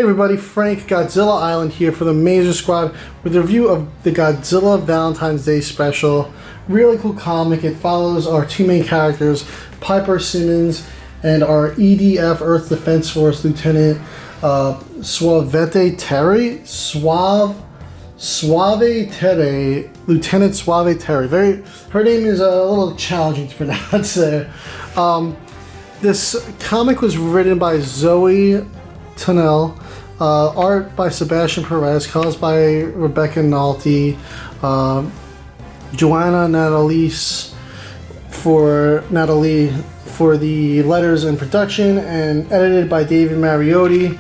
Hey everybody, Frank, Godzilla Island here for the Major Squad with a review of the Godzilla Valentine's Day special. Really cool comic. It follows our two main characters, Piper Simmons and our EDF Earth Defense Force Lieutenant Sauveterre. Lieutenant Sauveterre. Her name is a little challenging to pronounce there. This comic was written by Zoe Tunnell, art by Sebastián Piriz, colors by Rebecca Nalty, Joanna Natalie for the letters and production, and edited by David Mariotti.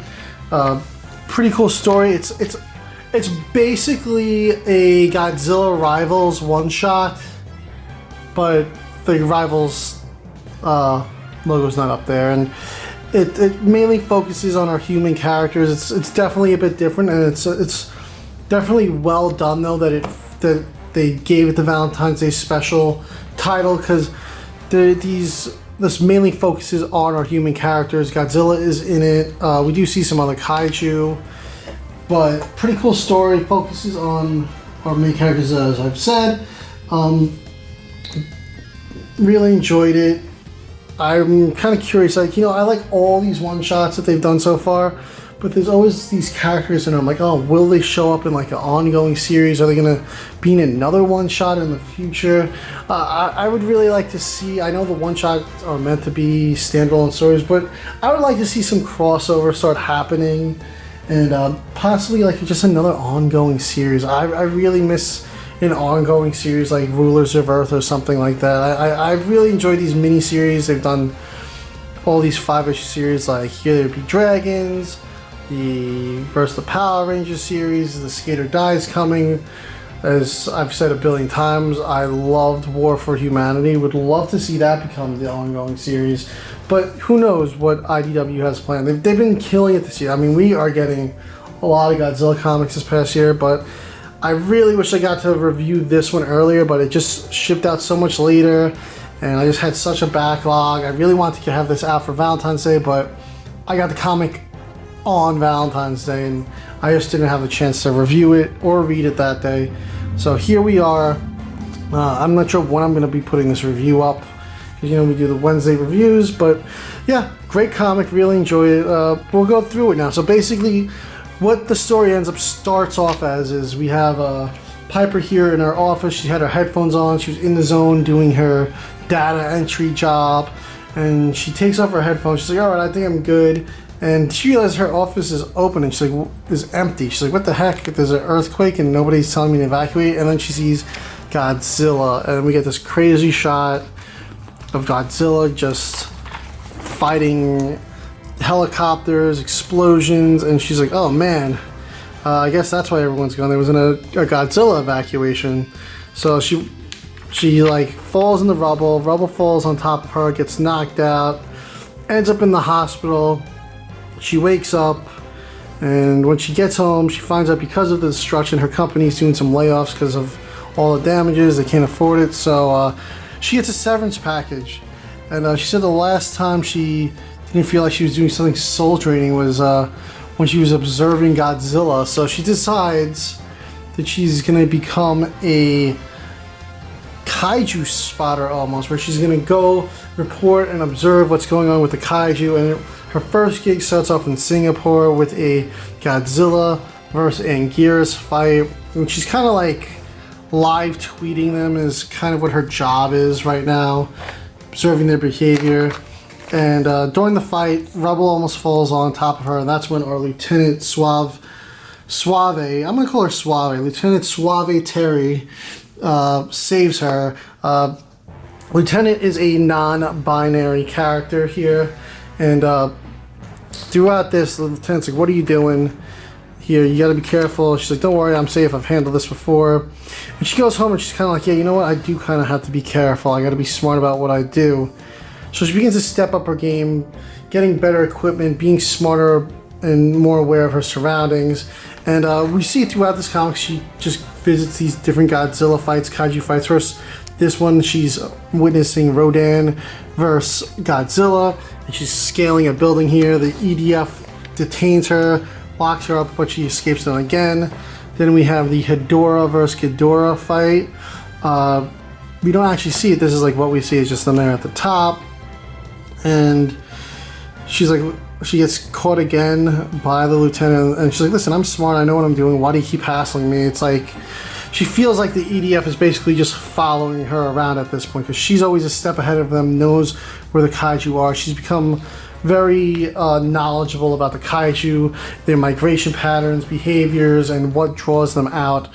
Pretty cool story. It's basically a Godzilla Rivals one-shot, but the Rivals logo's not up there, and it mainly focuses on our human characters. It's definitely a bit different, and it's definitely well done though that they gave it the Valentine's Day special title, because this mainly focuses on our human characters. Godzilla is in it. We do see some other Kaiju, but pretty cool story. Focuses on our main characters, as I've said. Really enjoyed it. I'm kind of curious, I like all these one-shots that they've done so far, but there's always these characters and I'm like, oh, will they show up in like an ongoing series? Are they going to be in another one-shot in the future? I would really like to see, I know the one-shots are meant to be standalone stories, but I would like to see some crossover start happening, and possibly like just another ongoing series. I really miss an ongoing series like Rulers of Earth or something like that. I really enjoy these mini-series. They've done all these 5-issue series like Here There Be Dragons, the the Power Rangers series, the Skater Dies coming. As I've said a billion times, I loved War for Humanity. Would love to see that become the ongoing series. But who knows what IDW has planned. They've been killing it this year. I mean, we are getting a lot of Godzilla comics this past year, but I really wish I got to review this one earlier, but it just shipped out so much later, and I just had such a backlog. I really wanted to have this out for Valentine's Day, but I got the comic on Valentine's Day, and I just didn't have the chance to review it or read it that day. So here we are. I'm not sure when I'm going to be putting this review up, because we do the Wednesday reviews, but yeah, great comic, really enjoy it. We'll go through it now. So basically, what the story starts off as is we have Piper here in her office. She had her headphones on. She was in the zone doing her data entry job, and she takes off her headphones. She's like, all right, I think I'm good. And she realizes her office is open, and she's like, is empty. She's like, what the heck? There's an earthquake and nobody's telling me to evacuate. And then she sees Godzilla, and we get this crazy shot of Godzilla just fighting helicopters, explosions, and she's like, oh man, I guess that's why everyone's gone. There was a Godzilla evacuation. So she like falls in the rubble falls on top of her, gets knocked out, ends up in the hospital. She wakes up, and when she gets home, she finds out because of the destruction, her company's doing some layoffs because of all the damages. They can't afford it, so she gets a severance package. And she said the last time she didn't feel like she was doing something soul draining was when she was observing Godzilla. So she decides that she's going to become a Kaiju spotter almost, where she's going to go report and observe what's going on with the Kaiju. And her first gig starts off in Singapore with a Godzilla versus Anguirus fight. And she's kind of like live tweeting them is kind of what her job is right now, observing their behavior. And during the fight, rubble almost falls on top of her, and that's when our Lieutenant Suave, I'm going to call her Suave, Lieutenant Sauveterre saves her. Lieutenant is a non-binary character here, and throughout this, the Lieutenant's like, what are you doing here? You got to be careful. She's like, don't worry, I'm safe, I've handled this before. And she goes home and she's kind of like, yeah, you know what, I do kind of have to be careful. I got to be smart about what I do. So she begins to step up her game, getting better equipment, being smarter and more aware of her surroundings. And we see throughout this comic, she just visits these different Godzilla fights, Kaiju fights. First, this one, she's witnessing Rodan versus Godzilla, and she's scaling a building here. The EDF detains her, locks her up, but she escapes them again. Then we have the Hedorah versus Ghidorah fight. We don't actually see it. This is like what we see is just them there at the top. And she's like, she gets caught again by the lieutenant, and she's like, listen, I'm smart, I know what I'm doing, why do you keep hassling me? It's like, she feels like the EDF is basically just following her around at this point, because she's always a step ahead of them, knows where the kaiju are. She's become very knowledgeable about the kaiju, their migration patterns, behaviors, and what draws them out.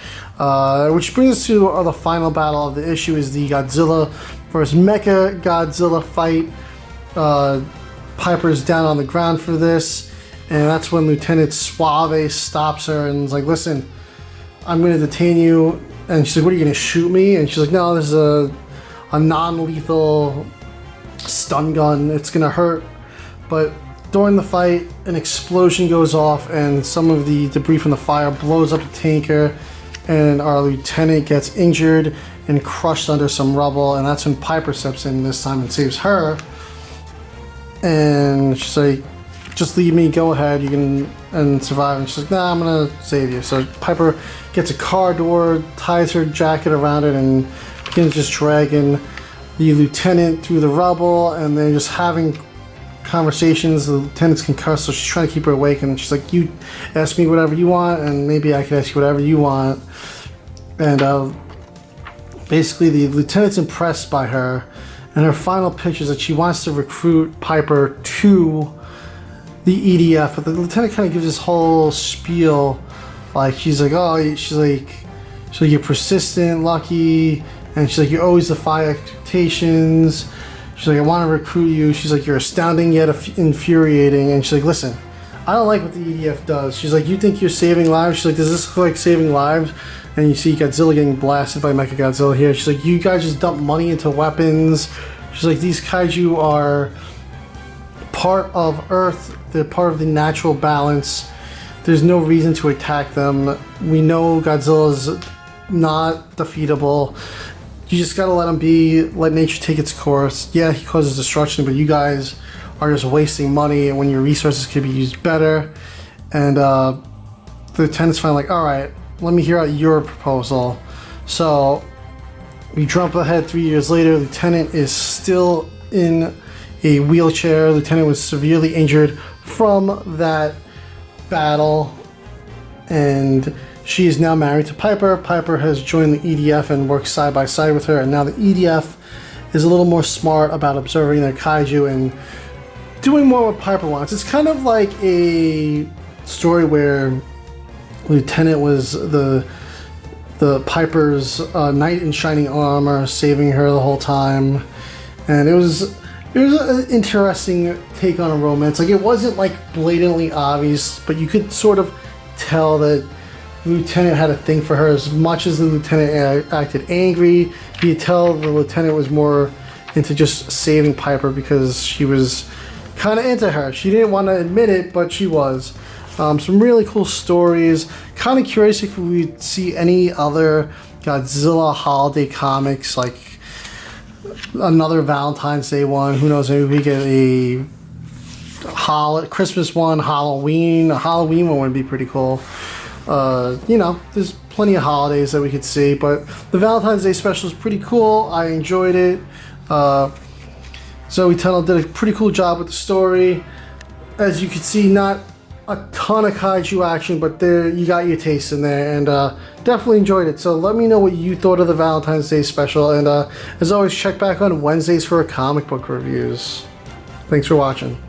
Which brings us to the final battle of the issue, is the Godzilla versus Mecha Godzilla fight. Piper's down on the ground for this, and that's when Lieutenant Suave stops her and is like, listen, I'm going to detain you. And she's like, what, are you going to shoot me? And she's like, no, this is a non-lethal stun gun, it's going to hurt. But during the fight, an explosion goes off and some of the debris from the fire blows up the tanker, and our lieutenant gets injured and crushed under some rubble, and that's when Piper steps in this time and saves her. And she's like, just leave me, go ahead, you can and survive. And she's like, nah, I'm gonna save you. So Piper gets a car door, ties her jacket around it, and begins just dragging the lieutenant through the rubble, and they're just having conversations. The lieutenant's concussed, so she's trying to keep her awake, and she's like, you ask me whatever you want, and maybe I can ask you whatever you want. And basically the lieutenant's impressed by her, and her final pitch is that she wants to recruit Piper to the EDF, but the lieutenant kind of gives this whole spiel, like she's like, oh, she's like, you're persistent, lucky, and she's like, you always defy expectations. She's like, I want to recruit you. She's like, you're astounding yet infuriating. And she's like, listen, I don't like what the EDF does. She's like, you think you're saving lives? She's like, does this look like saving lives? And you see Godzilla getting blasted by Mechagodzilla here. She's like, you guys just dump money into weapons. She's like, these kaiju are part of Earth. They're part of the natural balance. There's no reason to attack them. We know Godzilla's not defeatable. You just gotta let him be, let nature take its course. Yeah, he causes destruction, but you guys are just wasting money when your resources could be used better. And the lieutenant's finally like, alright, let me hear out your proposal. So we jump ahead 3 years later. Lieutenant is still in a wheelchair. Lieutenant was severely injured from that battle, and she is now married to Piper. Piper has joined the EDF and works side by side with her, and now the EDF is a little more smart about observing their kaiju and doing more what Piper wants. It's kind of like a story where Lieutenant was the Piper's knight in shining armor, saving her the whole time, and it was an interesting take on a romance. Like, it wasn't like blatantly obvious, but you could sort of tell that Lieutenant had a thing for her. As much as the lieutenant acted angry, you could tell the lieutenant was more into just saving Piper because she was kind of into her. She didn't want to admit it, but she was. Some really cool stories. Kind of curious if we'd see any other Godzilla holiday comics, like another Valentine's Day one. Who knows, maybe we get a Christmas one, Halloween. A Halloween one would be pretty cool. You know, there's plenty of holidays that we could see, but the Valentine's Day special is pretty cool. I enjoyed it. Zoe Tunnell did a pretty cool job with the story. As you can see, not a ton of kaiju action, but there you got your taste in there, and definitely enjoyed it. So let me know what you thought of the Valentine's Day special, and as always, check back on Wednesdays for comic book reviews. Thanks for watching.